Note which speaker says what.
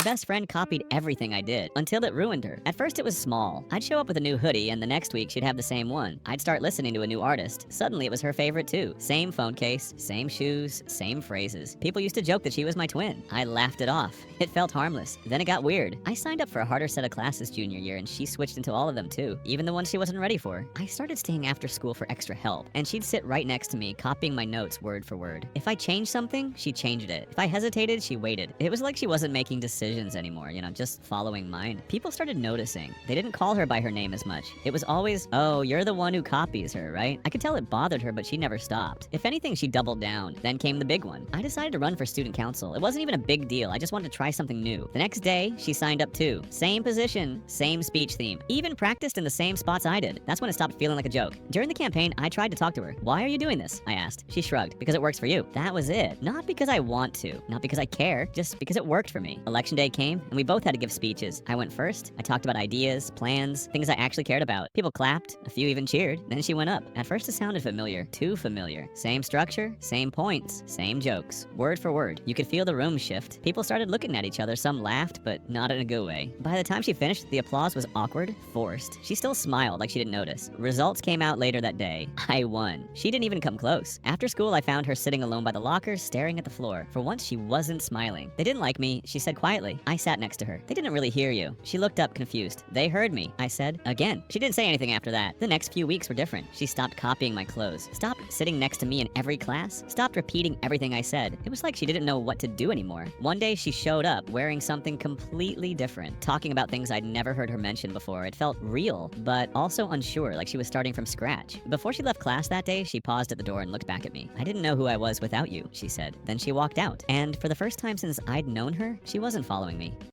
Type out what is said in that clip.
Speaker 1: best friend copied everything I did until it ruined her. At first it was small. I'd show up with a new hoodie and the next week she'd have the same one. I'd start listening to a new artist. Suddenly it was her favorite too. Same phone case, same shoes, same phrases. People used to joke that she was my twin. I laughed it off. It felt harmless. Then it got weird. I signed up for a harder set of classes junior year and she switched into all of them too, even the ones she wasn't ready for. I started staying after school for extra help, and she'd sit right next to me, copying my notes word for word. If I changed something, she changed it. If I hesitated, she waited. It was like she wasn't making decisions anymore, just following mine. People started noticing. They didn't call her by her name as much. It was always, "Oh, you're the one who copies her, right?" I could tell it bothered her, but she never stopped. If anything, she doubled down. Then came the big one. I decided to run for student council. It wasn't even a big deal. I just wanted to try something new. The next day, she signed up too. Same position, same speech theme. Even practiced in the same spots I did. That's when it stopped feeling like a joke. During the campaign, I tried to talk to her. "Why are you doing this?" I asked. She shrugged. "Because it works for you." That was it. Not because I want to. Not because I care. Just because it worked for me. Election day came, and we both had to give speeches. I went first. I talked about ideas, plans, things I actually cared about. People clapped. A few even cheered. Then she went up. At first it sounded familiar. Too familiar. Same structure, same points, same jokes. Word for word. You could feel the room shift. People started looking at each other. Some laughed, but not in a good way. By the time she finished, the applause was awkward, forced. She still smiled like she didn't notice. Results came out later that day. I won. She didn't even come close. After school, I found her sitting alone by the lockers, staring at the floor. For once, she wasn't smiling. "They didn't like me," she said quietly. I sat next to her. "They didn't really hear you." She looked up, confused. "They heard me," I said. Again. She didn't say anything after that. The next few weeks were different. She stopped copying my clothes. Stopped sitting next to me in every class. Stopped repeating everything I said. It was like she didn't know what to do anymore. One day, she showed up wearing something completely different, talking about things I'd never heard her mention before. It felt real, but also unsure, like she was starting from scratch. Before she left class that day, she paused at the door and looked back at me. "I didn't know who I was without you," she said. Then she walked out. And for the first time since I'd known her, she wasn't following me.